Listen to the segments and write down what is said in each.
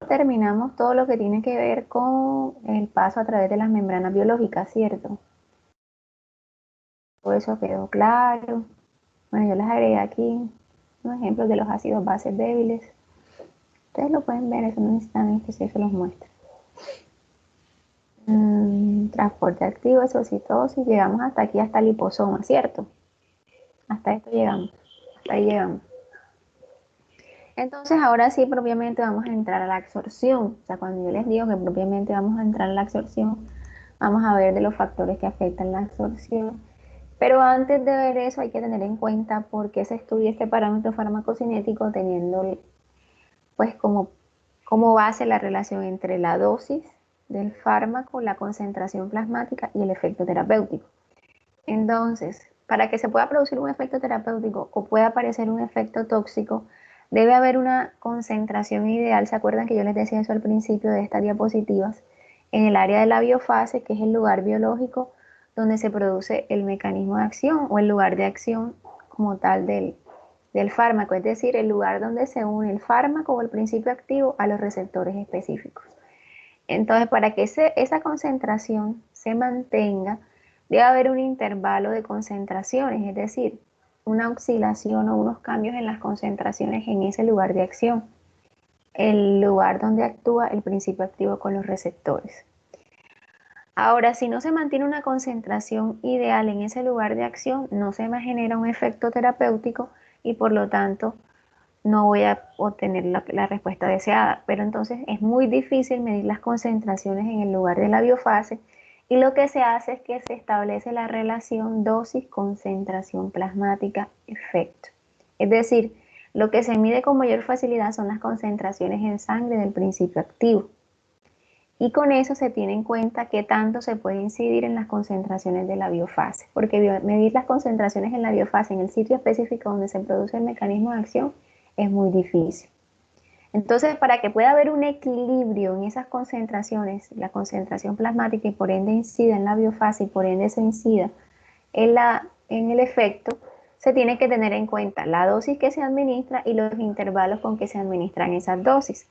terminamos todo lo que tiene que ver con el paso a través de las membranas biológicas, ¿cierto? Todo eso quedó claro. Bueno, yo les agregué aquí unos ejemplos de los ácidos bases débiles. Ustedes lo pueden ver, eso no necesitan que se los muestre. Transporte activo, exocitosis, llegamos hasta aquí, hasta el liposoma, ¿cierto? Hasta esto llegamos, hasta ahí llegamos. Entonces ahora sí propiamente vamos a entrar a la absorción. O sea, cuando yo les digo que propiamente vamos a entrar a la absorción, vamos a ver de los factores que afectan la absorción. Pero antes de ver eso hay que tener en cuenta por qué se estudia este parámetro farmacocinético teniendo pues como base la relación entre la dosis del fármaco, la concentración plasmática y el efecto terapéutico. Entonces, para que se pueda producir un efecto terapéutico o pueda aparecer un efecto tóxico, debe haber una concentración ideal. ¿Se acuerdan que yo les decía eso al principio de estas diapositivas? En el área de la biofase, que es el lugar biológico donde se produce el mecanismo de acción o el lugar de acción como tal del fármaco, es decir, el lugar donde se une el fármaco o el principio activo a los receptores específicos. Entonces, para que esa concentración se mantenga, debe haber un intervalo de concentraciones, es decir, una oscilación o unos cambios en las concentraciones en ese lugar de acción, el lugar donde actúa el principio activo con los receptores. Ahora, si no se mantiene una concentración ideal en ese lugar de acción, no se me genera un efecto terapéutico y por lo tanto no voy a obtener la respuesta deseada. Pero entonces es muy difícil medir las concentraciones en el lugar de la biofase y lo que se hace es que se establece la relación dosis-concentración plasmática efecto. Es decir, lo que se mide con mayor facilidad son las concentraciones en sangre del principio activo. Y con eso se tiene en cuenta qué tanto se puede incidir en las concentraciones de la biofase, porque medir las concentraciones en la biofase en el sitio específico donde se produce el mecanismo de acción es muy difícil. Entonces, para que pueda haber un equilibrio en esas concentraciones, la concentración plasmática y por ende incida en la biofase y por ende se incida en el efecto, se tiene que tener en cuenta la dosis que se administra y los intervalos con que se administran esas dosis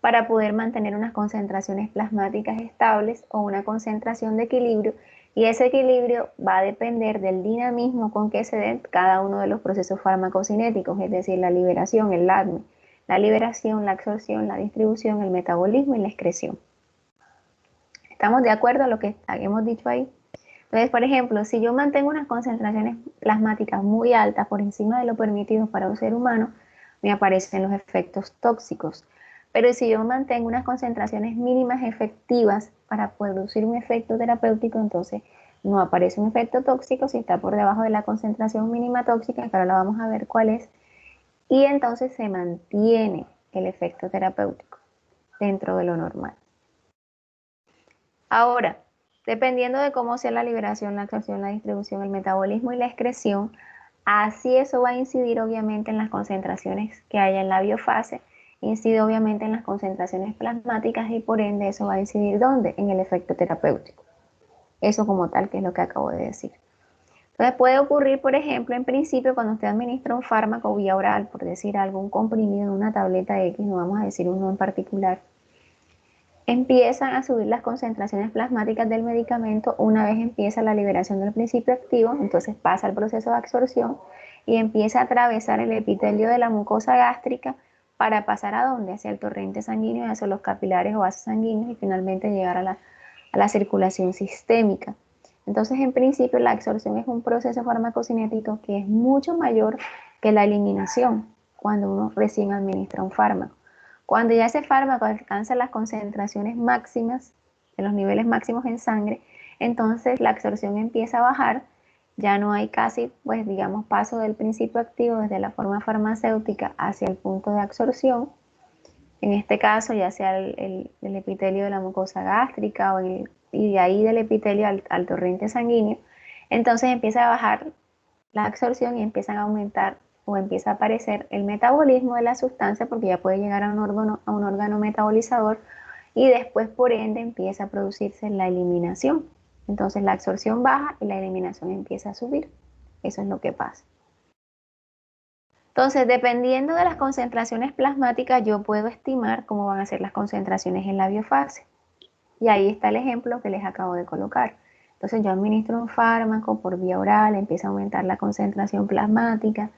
para poder mantener unas concentraciones plasmáticas estables o una concentración de equilibrio, y ese equilibrio va a depender del dinamismo con que se den cada uno de los procesos farmacocinéticos, es decir, la liberación, el ADME, la liberación, la absorción, la distribución, el metabolismo y la excreción. ¿Estamos de acuerdo a lo que hemos dicho ahí? Entonces, por ejemplo, si yo mantengo unas concentraciones plasmáticas muy altas por encima de lo permitido para un ser humano, me aparecen los efectos tóxicos. Pero si yo mantengo unas concentraciones mínimas efectivas para producir un efecto terapéutico, entonces no aparece un efecto tóxico si está por debajo de la concentración mínima tóxica, que ahora la vamos a ver cuál es, y entonces se mantiene el efecto terapéutico dentro de lo normal. Ahora, dependiendo de cómo sea la liberación, la absorción, la distribución, el metabolismo y la excreción, así eso va a incidir obviamente en las concentraciones que haya en la biofase, incide obviamente en las concentraciones plasmáticas y por ende eso va a incidir ¿dónde? En el efecto terapéutico. Eso como tal, que es lo que acabo de decir. Entonces puede ocurrir, por ejemplo, en principio cuando usted administra un fármaco vía oral, por decir algo, un comprimido, una tableta X, no vamos a decir uno en particular, empiezan a subir las concentraciones plasmáticas del medicamento una vez empieza la liberación del principio activo, entonces pasa el proceso de absorción y empieza a atravesar el epitelio de la mucosa gástrica para pasar a dónde, hacia el torrente sanguíneo, hacia los capilares o vasos sanguíneos y finalmente llegar a la circulación sistémica. Entonces, en principio, la absorción es un proceso farmacocinético que es mucho mayor que la eliminación cuando uno recién administra un fármaco. Cuando ya ese fármaco alcanza las concentraciones máximas, en los niveles máximos en sangre, entonces la absorción empieza a bajar, ya no hay casi, pues digamos, paso del principio activo desde la forma farmacéutica hacia el punto de absorción, en este caso ya sea el epitelio de la mucosa gástrica y de ahí del epitelio al torrente sanguíneo, entonces empieza a bajar la absorción y empiezan a aumentar o empieza a aparecer el metabolismo de la sustancia porque ya puede llegar a un órgano metabolizador y después por ende empieza a producirse la eliminación. Entonces la absorción baja y la eliminación empieza a subir. Eso es lo que pasa. Entonces, dependiendo de las concentraciones plasmáticas, yo puedo estimar cómo van a ser las concentraciones en la biofase. Y ahí está el ejemplo que les acabo de colocar. Entonces, yo administro un fármaco por vía oral, empieza a aumentar la concentración plasmática,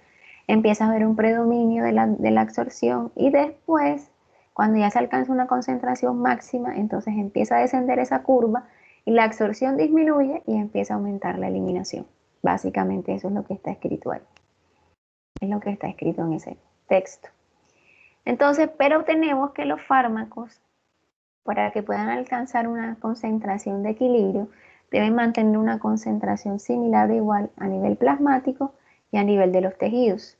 empieza a haber un predominio de la absorción y después, cuando ya se alcanza una concentración máxima, entonces empieza a descender esa curva y la absorción disminuye y empieza a aumentar la eliminación. Básicamente eso es lo que está escrito ahí. Es lo que está escrito en ese texto. Entonces, pero tenemos que los fármacos, para que puedan alcanzar una concentración de equilibrio, deben mantener una concentración similar o igual a nivel plasmático y a nivel de los tejidos.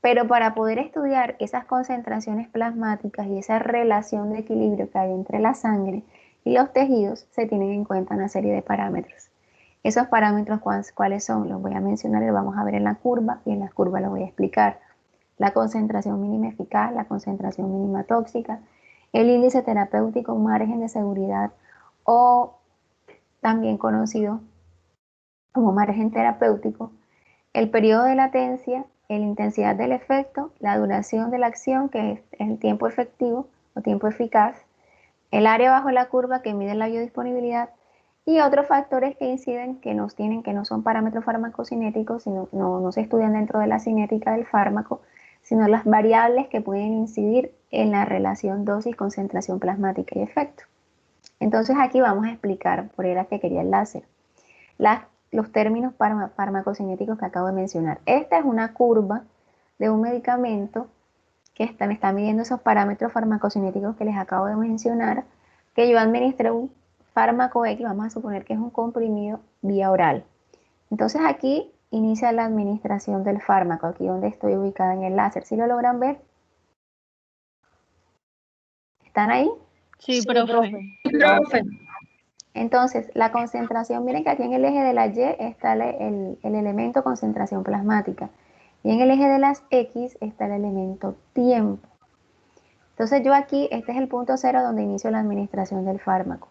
Pero para poder estudiar esas concentraciones plasmáticas y esa relación de equilibrio que hay entre la sangre y los tejidos, se tienen en cuenta una serie de parámetros. Esos parámetros, ¿cuáles son? Los voy a mencionar y los vamos a ver en la curva, y en la curva los voy a explicar. La concentración mínima eficaz, la concentración mínima tóxica, el índice terapéutico, margen de seguridad, o también conocido como margen terapéutico, el periodo de latencia, la intensidad del efecto, la duración de la acción, que es el tiempo efectivo o tiempo eficaz, el área bajo la curva que mide la biodisponibilidad y otros factores que inciden que no son parámetros farmacocinéticos, sino no se estudian dentro de la cinética del fármaco, sino las variables que pueden incidir en la relación dosis, concentración plasmática y efecto. Entonces aquí vamos a explicar, por era que quería el láser, los términos farmacocinéticos que acabo de mencionar. Esta es una curva de un medicamento que me está midiendo esos parámetros farmacocinéticos que les acabo de mencionar, que yo administré un fármaco X, vamos a suponer que es un comprimido vía oral. Entonces aquí inicia la administración del fármaco, aquí donde estoy ubicada en el láser. ¿Sí lo logran ver? ¿Están ahí? Sí, Sí, profe. profe. Entonces, la concentración, miren que aquí en el eje de la Y está el elemento concentración plasmática y en el eje de las X está el elemento tiempo. Entonces yo aquí, este es el punto cero donde inicio la administración del fármaco.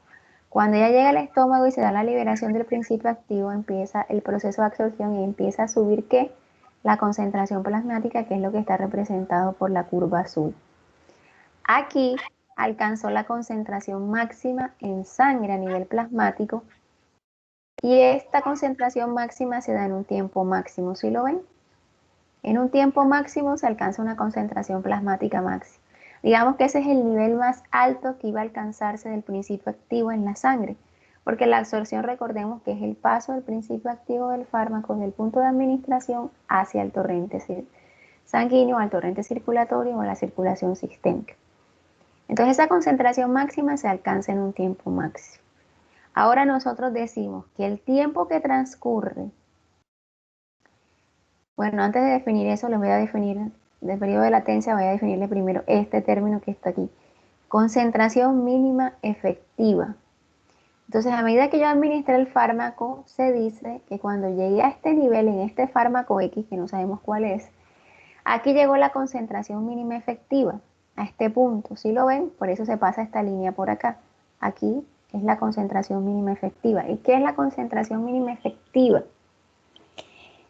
Cuando ya llega al estómago y se da la liberación del principio activo, empieza el proceso de absorción y empieza a subir ¿qué? La concentración plasmática, que es lo que está representado por la curva azul. Aquí alcanzó la concentración máxima en sangre a nivel plasmático y esta concentración máxima se da en un tiempo máximo, ¿sí lo ven? En un tiempo máximo se alcanza una concentración plasmática máxima. Digamos que ese es el nivel más alto que iba a alcanzarse del principio activo en la sangre, porque la absorción, recordemos que es el paso del principio activo del fármaco del punto de administración hacia el torrente sanguíneo, al torrente circulatorio o a la circulación sistémica. Entonces esa concentración máxima se alcanza en un tiempo máximo. Ahora nosotros decimos que el tiempo que transcurre, bueno, antes de definir eso, les voy a definir, del periodo de latencia, voy a definirle primero este término que está aquí. Concentración mínima efectiva. Entonces, a medida que yo administre el fármaco, se dice que cuando llegue a este nivel, en este fármaco X, que no sabemos cuál es, aquí llegó la concentración mínima efectiva, a este punto. ¿Sí lo ven? Por eso se pasa esta línea por acá. Aquí es la concentración mínima efectiva. ¿Y qué es la concentración mínima efectiva?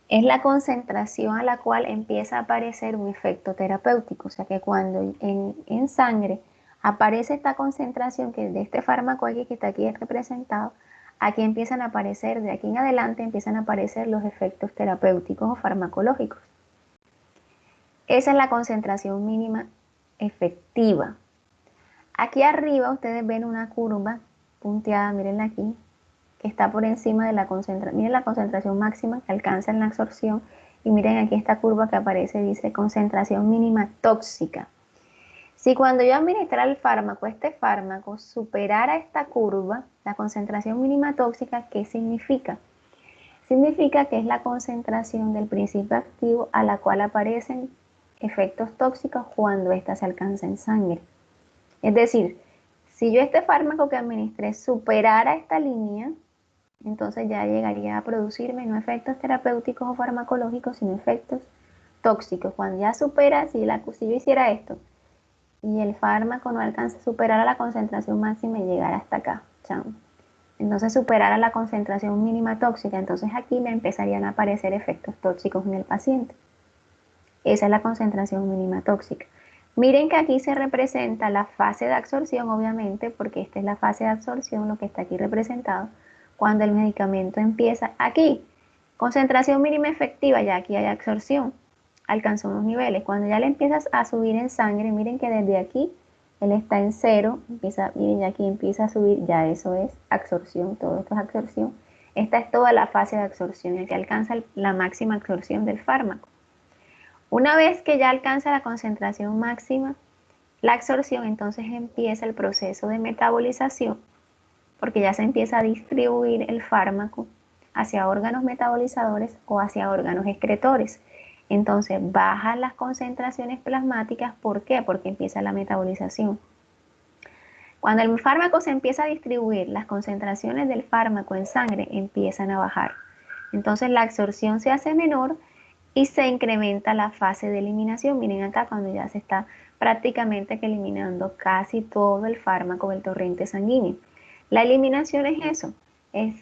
Es la concentración a la cual empieza a aparecer un efecto terapéutico. O sea que cuando en sangre aparece esta concentración que de este fármaco aquí que está aquí representado, aquí empiezan a aparecer, de aquí en adelante empiezan a aparecer los efectos terapéuticos o farmacológicos. Esa es la concentración mínima efectiva. Aquí arriba ustedes ven una curva punteada, mírenla aquí, que está por encima de la concentración. Miren la concentración máxima que alcanza en la absorción y miren aquí esta curva que aparece, dice concentración mínima tóxica. Si cuando yo administrara el fármaco, este fármaco superara esta curva, la concentración mínima tóxica, ¿qué significa? Significa que es la concentración del principio activo a la cual aparecen efectos tóxicos cuando ésta se alcanza en sangre. Es decir, si yo este fármaco que administré superara esta línea, entonces ya llegaría a producirme no efectos terapéuticos o farmacológicos, sino efectos tóxicos. Cuando ya supera, si yo hiciera esto y el fármaco no alcanza a superar a la concentración máxima y llegar hasta acá, entonces superara la concentración mínima tóxica, entonces aquí me empezarían a aparecer efectos tóxicos en el paciente. Esa es la concentración mínima tóxica. Miren que aquí se representa la fase de absorción, obviamente, porque esta es la fase de absorción, lo que está aquí representado, cuando el medicamento empieza aquí. Concentración mínima efectiva, ya aquí hay absorción, alcanzó unos niveles. Cuando ya le empiezas a subir en sangre, miren que desde aquí él está en cero, empieza, miren, ya aquí empieza a subir, ya eso es absorción, todo esto es absorción. Esta es toda la fase de absorción, en que alcanza la máxima absorción del fármaco. Una vez que ya alcanza la concentración máxima, la absorción, entonces empieza el proceso de metabolización, porque ya se empieza a distribuir el fármaco hacia órganos metabolizadores o hacia órganos excretores. Entonces bajan las concentraciones plasmáticas, ¿por qué? Porque empieza la metabolización. Cuando el fármaco se empieza a distribuir, las concentraciones del fármaco en sangre empiezan a bajar. Entonces la absorción se hace menor y se incrementa la fase de eliminación. Miren acá cuando ya se está prácticamente que eliminando casi todo el fármaco del torrente sanguíneo. La eliminación es eso, es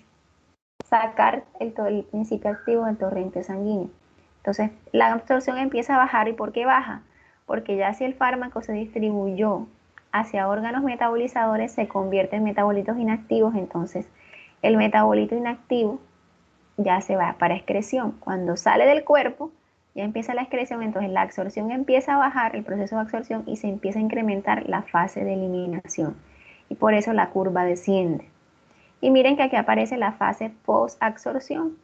sacar el principio activo del torrente sanguíneo. Entonces la absorción empieza a bajar. ¿Y por qué baja? Porque ya si el fármaco se distribuyó hacia órganos metabolizadores, se convierte en metabolitos inactivos, entonces el metabolito inactivo ya se va para excreción. Cuando sale del cuerpo, ya empieza la excreción, entonces la absorción empieza a bajar, el proceso de absorción, y se empieza a incrementar la fase de eliminación. Y por eso la curva desciende. Y miren que aquí aparece la fase post-absorción.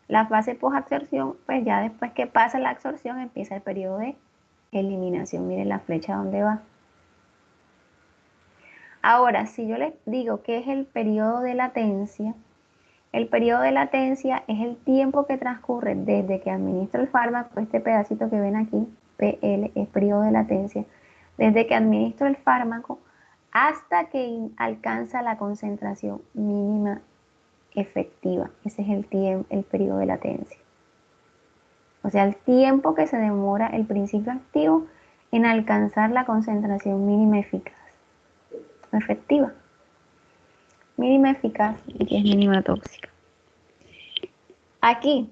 La fase post-absorción, pues ya después que pasa la absorción, empieza el periodo de eliminación. Miren la flecha donde va. Ahora, si yo les digo que es el periodo de latencia, el periodo de latencia es el tiempo que transcurre desde que administro el fármaco, este pedacito que ven aquí, PL, es periodo de latencia, desde que administro el fármaco hasta que alcanza la concentración mínima efectiva. Ese es el periodo de latencia. O sea, el tiempo que se demora el principio activo en alcanzar la concentración mínima eficaz, efectiva. Mínima eficaz y que es mínima tóxica. Aquí,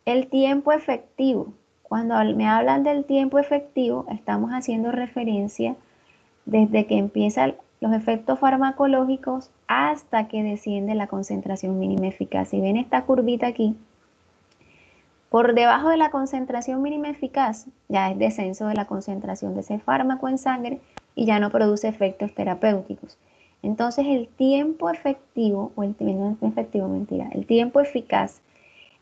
el tiempo efectivo. Cuando me hablan del tiempo efectivo, estamos haciendo referencia desde que empiezan los efectos farmacológicos hasta que desciende la concentración mínima eficaz. Si ven esta curvita aquí, por debajo de la concentración mínima eficaz, ya es descenso de la concentración de ese fármaco en sangre y ya no produce efectos terapéuticos. Entonces el tiempo efectivo, o el tiempo eficaz,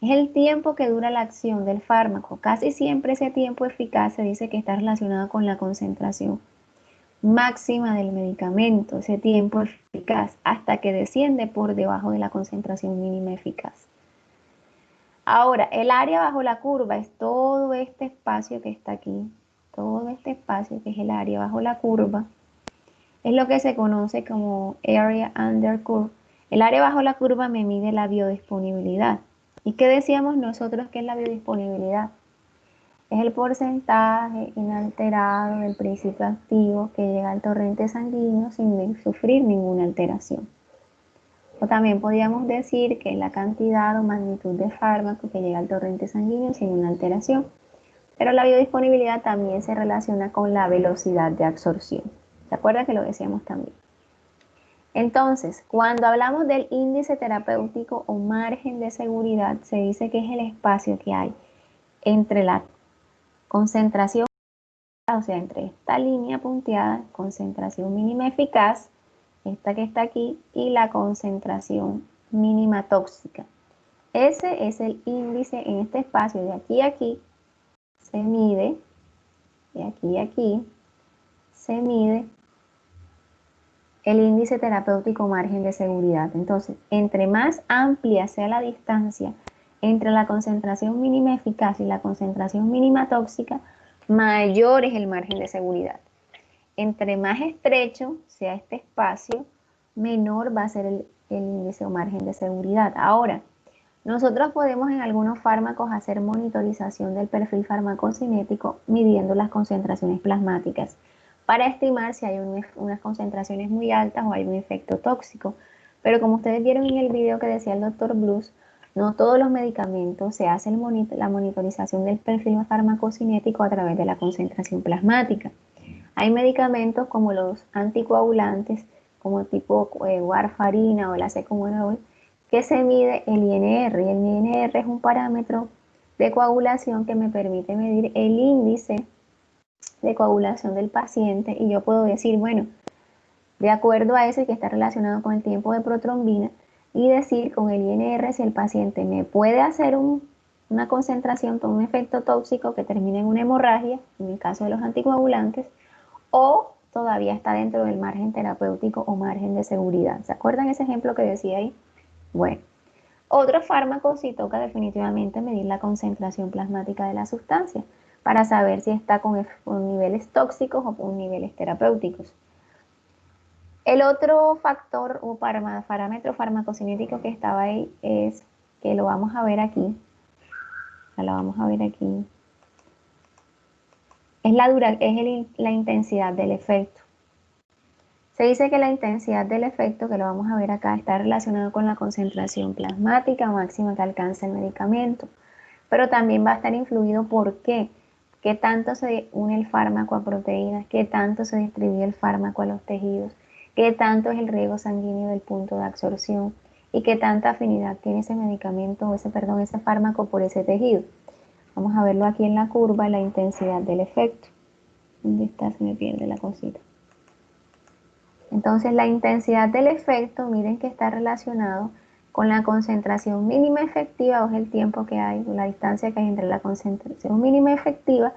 es el tiempo que dura la acción del fármaco. Casi siempre ese tiempo eficaz se dice que está relacionado con la concentración máxima del medicamento, ese tiempo eficaz, hasta que desciende por debajo de la concentración mínima eficaz. Ahora, el área bajo la curva es todo este espacio que está aquí, todo este espacio que es el área bajo la curva, es lo que se conoce como area under curve. El área bajo la curva me mide la biodisponibilidad. ¿Y qué decíamos nosotros que es la biodisponibilidad? Es el porcentaje inalterado del principio activo que llega al torrente sanguíneo sin sufrir ninguna alteración. O también podríamos decir que es la cantidad o magnitud de fármaco que llega al torrente sanguíneo sin una alteración. Pero la biodisponibilidad también se relaciona con la velocidad de absorción. ¿Se acuerdan que lo decíamos también? Entonces, cuando hablamos del índice terapéutico o margen de seguridad, se dice que es el espacio que hay entre la concentración, o sea, entre esta línea punteada, concentración mínima eficaz, esta que está aquí, y la concentración mínima tóxica. Ese es el índice en este espacio, de aquí a aquí, se mide, de aquí a aquí, se mide el índice terapéutico margen de seguridad. Entonces, entre más amplia sea la distancia entre la concentración mínima eficaz y la concentración mínima tóxica, mayor es el margen de seguridad. Entre más estrecho sea este espacio, menor va a ser el índice o margen de seguridad. Ahora, nosotros podemos en algunos fármacos hacer monitorización del perfil farmacocinético midiendo las concentraciones plasmáticas para estimar si hay unas concentraciones muy altas o hay un efecto tóxico. Pero como ustedes vieron en el video que decía el doctor Blues, No todos los medicamentos se hace la monitorización del perfil farmacocinético a través de la concentración plasmática. Hay medicamentos como los anticoagulantes, como tipo warfarina o el acetaminofén, que se mide el INR, y el INR es un parámetro de coagulación que me permite medir el índice de coagulación del paciente, y yo puedo decir, bueno, de acuerdo a ese que está relacionado con el tiempo de protrombina, y decir con el INR si el paciente me puede hacer una concentración con un efecto tóxico que termine en una hemorragia, en el caso de los anticoagulantes, o todavía está dentro del margen terapéutico o margen de seguridad. ¿Se acuerdan ese ejemplo que decía ahí? Bueno, otro fármaco sí toca definitivamente medir la concentración plasmática de la sustancia para saber si está con niveles tóxicos o con niveles terapéuticos. El otro factor o parámetro farmacocinético que estaba ahí es, que lo vamos a ver aquí, es la intensidad del efecto. Se dice que la intensidad del efecto, que lo vamos a ver acá, está relacionado con la concentración plasmática máxima que alcanza el medicamento, pero también va a estar influido por qué tanto se une el fármaco a proteínas, qué tanto se distribuye el fármaco a los tejidos, qué tanto es el riego sanguíneo del punto de absorción y qué tanta afinidad tiene ese medicamento, ese fármaco por ese tejido. Vamos a verlo aquí en la curva, la intensidad del efecto. ¿Dónde está? Se me pierde la cosita. Entonces, la intensidad del efecto, miren que está relacionado con la concentración mínima efectiva, o es el tiempo que hay, o la distancia que hay entre la concentración mínima efectiva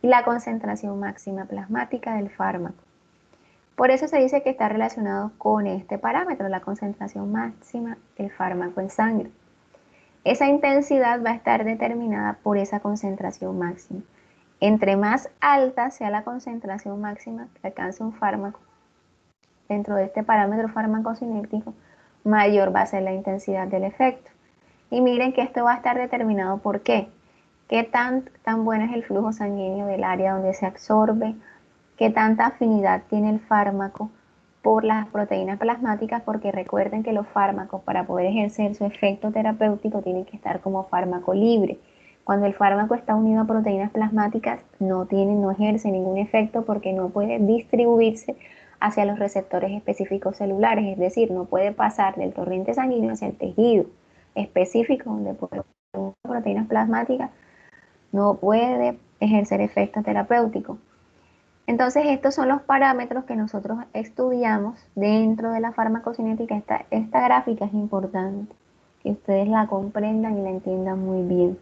y la concentración máxima plasmática del fármaco. Por eso se dice que está relacionado con este parámetro, la concentración máxima del fármaco en sangre. Esa intensidad va a estar determinada por esa concentración máxima. Entre más alta sea la concentración máxima que alcance un fármaco dentro de este parámetro farmacocinético, mayor va a ser la intensidad del efecto. Y miren que esto va a estar determinado por qué. Qué tan bueno es el flujo sanguíneo del área donde se absorbe, qué tanta afinidad tiene el fármaco por las proteínas plasmáticas, porque recuerden que los fármacos, para poder ejercer su efecto terapéutico, tienen que estar como fármaco libre. Cuando el fármaco está unido a proteínas plasmáticas, no ejerce ningún efecto porque no puede distribuirse hacia los receptores específicos celulares, es decir, no puede pasar del torrente sanguíneo hacia el tejido específico donde puede proteínas plasmáticas, no puede ejercer efecto terapéutico. Entonces, estos son los parámetros que nosotros estudiamos dentro de la farmacocinética. Esta gráfica es importante, que ustedes la comprendan y la entiendan muy bien.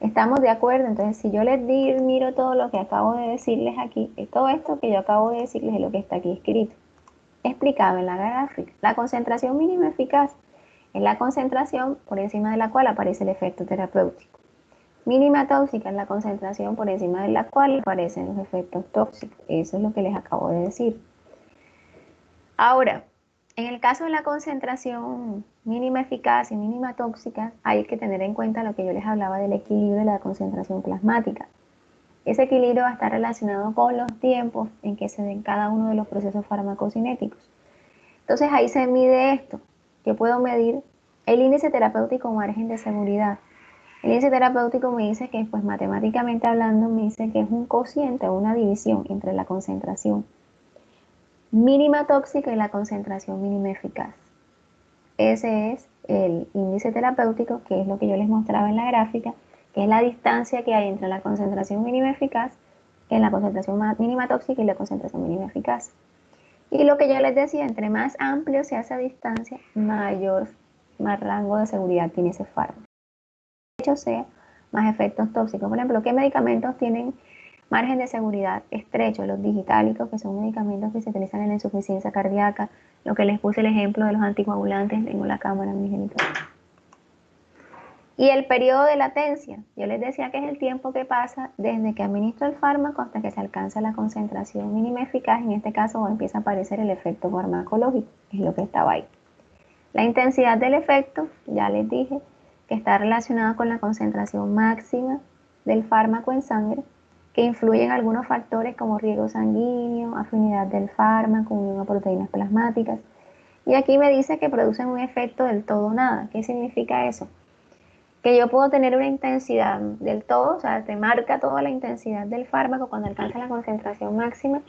¿Estamos de acuerdo? Entonces, si yo les miro todo lo que acabo de decirles aquí, todo esto que yo acabo de decirles es lo que está aquí escrito, explicado en la gráfica. La concentración mínima eficaz es la concentración por encima de la cual aparece el efecto terapéutico. Mínima tóxica es la concentración por encima de la cual aparecen los efectos tóxicos. Eso es lo que les acabo de decir. Ahora, en el caso de la concentración mínima eficaz y mínima tóxica, hay que tener en cuenta lo que yo les hablaba del equilibrio de la concentración plasmática. Ese equilibrio va a estar relacionado con los tiempos en que se den cada uno de los procesos farmacocinéticos. Entonces ahí se mide esto. Yo puedo medir el índice terapéutico margen de seguridad. El índice terapéutico me dice que, pues matemáticamente hablando, me dice que es un cociente o una división entre la concentración mínima tóxica y la concentración mínima eficaz. Ese es el índice terapéutico, que es lo que yo les mostraba en la gráfica, que es la distancia que hay entre la concentración mínima eficaz, que es la concentración mínima tóxica, y la concentración mínima eficaz. Y lo que yo les decía, entre más amplio sea esa distancia, más rango de seguridad tiene ese fármaco. De hecho, sea más efectos tóxicos. Por ejemplo, ¿qué medicamentos tienen margen de seguridad estrecho? Los digitálicos, que son medicamentos que se utilizan en la insuficiencia cardíaca. Lo que les puse el ejemplo de los anticoagulantes, tengo la cámara en mi genital. Y el periodo de latencia, yo les decía que es el tiempo que pasa desde que administro el fármaco hasta que se alcanza la concentración mínima eficaz. En este caso empieza a aparecer el efecto farmacológico, que es lo que estaba ahí. La intensidad del efecto, ya les dije, que está relacionada con la concentración máxima del fármaco en sangre, que influyen algunos factores como riego sanguíneo, afinidad del fármaco, unión a proteínas plasmáticas. Y aquí me dice que producen un efecto del todo o nada. ¿Qué significa eso? que yo puedo tener una intensidad del todo, o sea, te marca toda la intensidad del fármaco cuando alcanza la concentración máxima,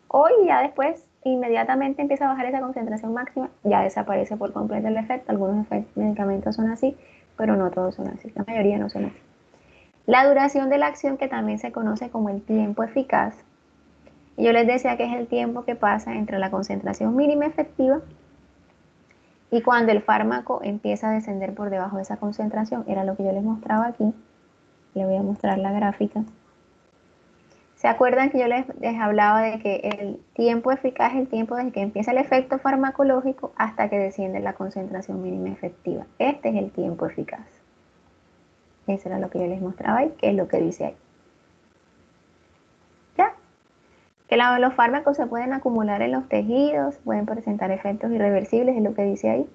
o ya después inmediatamente empieza a bajar esa concentración máxima, ya desaparece por completo el efecto. Algunos medicamentos son así, pero no todos son así, la mayoría no son así. La duración de la acción, que también se conoce como el tiempo eficaz, yo les decía que es el tiempo que pasa entre la concentración mínima efectiva y cuando el fármaco empieza a descender por debajo de esa concentración. Era lo que yo les mostraba aquí. Le voy a mostrar la gráfica. ¿Se acuerdan que yo les hablaba de que el tiempo eficaz es el tiempo desde que empieza el efecto farmacológico hasta que desciende la concentración mínima efectiva? Este es el tiempo eficaz. Eso era lo que yo les mostraba ahí, que es lo que dice ahí. ¿Ya? Que los fármacos se pueden acumular en los tejidos, pueden presentar efectos irreversibles, es lo que dice ahí.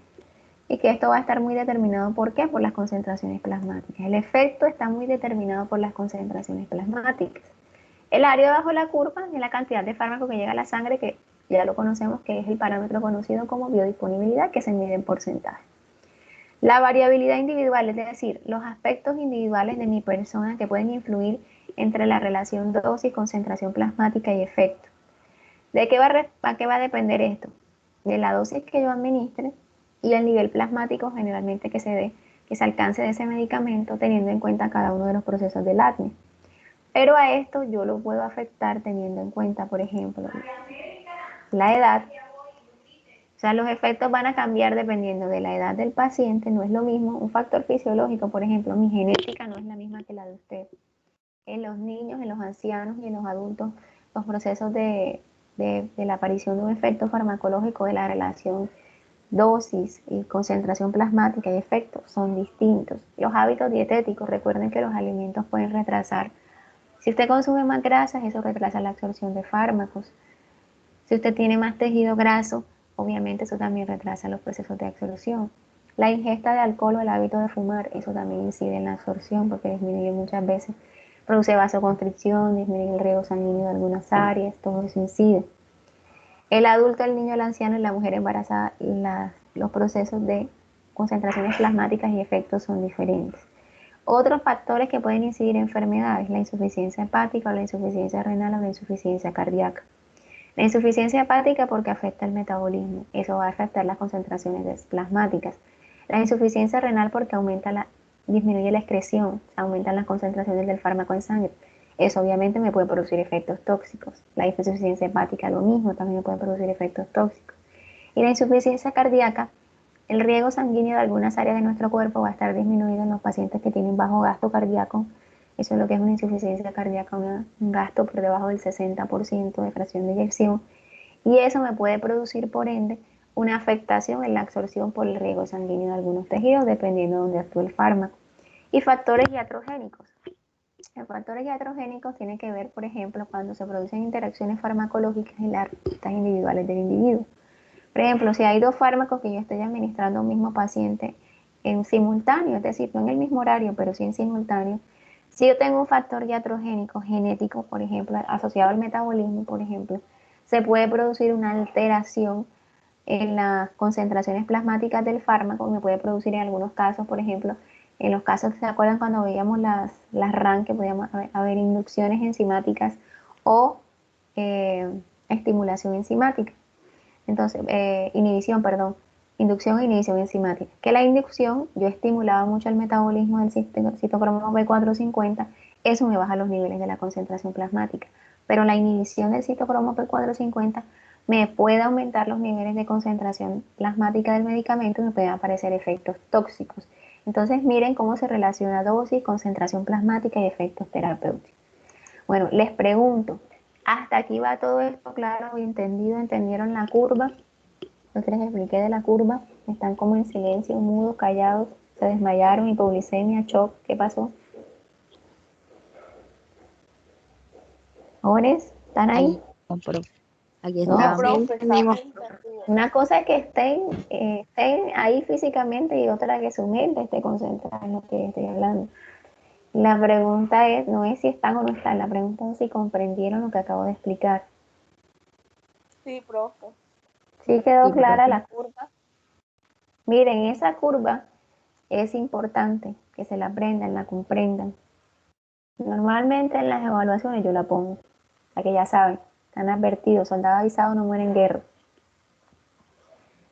Y que esto va a estar muy determinado, ¿por qué? Por las concentraciones plasmáticas. El efecto está muy determinado por las concentraciones plasmáticas. El área bajo la curva es la cantidad de fármaco que llega a la sangre, que ya lo conocemos, que es el parámetro conocido como biodisponibilidad, que se mide en porcentaje. La variabilidad individual, es decir, los aspectos individuales de mi persona que pueden influir entre la relación dosis, concentración plasmática y efecto. ¿De qué va a depender esto? De la dosis que yo administre y el nivel plasmático generalmente que se dé, que se alcance de ese medicamento, teniendo en cuenta cada uno de los procesos del acné. Pero a esto yo lo puedo afectar teniendo en cuenta, por ejemplo, la edad. O sea, los efectos van a cambiar dependiendo de la edad del paciente. No es lo mismo un factor fisiológico, por ejemplo, mi genética no es la misma que la de usted. En los niños, en los ancianos y en los adultos, los procesos de la aparición de un efecto farmacológico, de la relación dosis y concentración plasmática y efectos son distintos. Los hábitos dietéticos, recuerden que los alimentos pueden retrasar. Si usted consume más grasas, eso retrasa la absorción de fármacos. Si usted tiene más tejido graso, obviamente eso también retrasa los procesos de absorción. La ingesta de alcohol o el hábito de fumar, eso también incide en la absorción porque disminuye muchas veces, produce vasoconstricción, disminuye el riego sanguíneo de algunas áreas, todo eso incide. El adulto, el niño, el anciano y la mujer embarazada, los procesos de concentraciones plasmáticas y efectos son diferentes. Otros factores que pueden incidir en enfermedades, la insuficiencia hepática o la insuficiencia renal o la insuficiencia cardíaca. La insuficiencia hepática porque afecta el metabolismo, eso va a afectar las concentraciones plasmáticas. La insuficiencia renal porque disminuye la excreción, aumentan las concentraciones del fármaco en sangre. Eso obviamente me puede producir efectos tóxicos. La insuficiencia hepática lo mismo, también me puede producir efectos tóxicos. Y la insuficiencia cardíaca, el riego sanguíneo de algunas áreas de nuestro cuerpo va a estar disminuido en los pacientes que tienen bajo gasto cardíaco. Eso es lo que es una insuficiencia cardíaca, un gasto por debajo del 60% de fracción de eyección. Y eso me puede producir, por ende, una afectación en la absorción por el riego sanguíneo de algunos tejidos, dependiendo de dónde actúe el fármaco. Y factores iatrogénicos. Los factores iatrogénicos tienen que ver, por ejemplo, cuando se producen interacciones farmacológicas en las rutas individuales del individuo. Por ejemplo, si hay dos fármacos que yo estoy administrando a un mismo paciente en simultáneo, es decir, no en el mismo horario, pero sí en simultáneo, si yo tengo un factor iatrogénico genético, por ejemplo, asociado al metabolismo, por ejemplo, se puede producir una alteración en las concentraciones plasmáticas del fármaco, me puede producir en algunos casos, por ejemplo, en los casos, ¿se acuerdan cuando veíamos las RAN, que podíamos haber inducciones enzimáticas o estimulación enzimática? Entonces, inhibición, perdón, inducción e inhibición enzimática. Que la inducción, yo estimulaba mucho el metabolismo del citocromo P450, eso me baja los niveles de la concentración plasmática. Pero la inhibición del citocromo P450 me puede aumentar los niveles de concentración plasmática del medicamento y me pueden aparecer efectos tóxicos. Entonces, miren cómo se relaciona dosis, concentración plasmática y efectos terapéuticos. Bueno, les pregunto, ¿hasta aquí va todo esto claro y entendido? ¿Entendieron la curva? Lo que les expliqué de la curva, están como en silencio, mudos, callados, se desmayaron, hipoglicemia, shock, ¿qué pasó? ¿Jóvenes? ¿Están ahí? Aquí, no, profe, aquí No, estamos. sí entendimos. Una cosa es que estén ahí físicamente y otra que su mente esté concentrada en lo que estoy hablando. La pregunta es, no es si están o no están, la pregunta es si comprendieron lo que acabo de explicar. Sí, profe. ¿Sí quedó Sí, clara profe. la curva? Miren, esa curva es importante que se la aprendan, la comprendan. Normalmente en las evaluaciones yo la pongo, para que ya saben, están advertidos, soldado avisado no muere en guerra.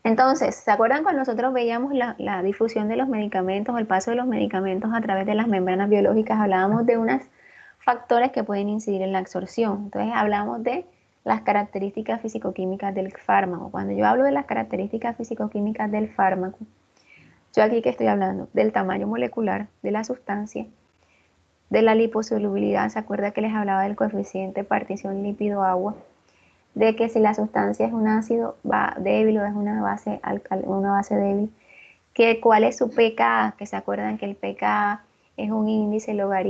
Entonces, ¿se acuerdan cuando nosotros veíamos la difusión de los medicamentos, el paso de los medicamentos a través de las membranas biológicas? Hablábamos de unos factores que pueden incidir en la absorción. Entonces, hablamos de las características fisicoquímicas del fármaco. Cuando yo hablo de las características fisicoquímicas del fármaco, yo aquí que estoy hablando del tamaño molecular de la sustancia, de la liposolubilidad, ¿se acuerda que les hablaba del coeficiente de partición lípido-agua? De que si la sustancia es un ácido débil o es una base débil, que cuál es su pKa, que se acuerdan que el pKa es un índice logarítmico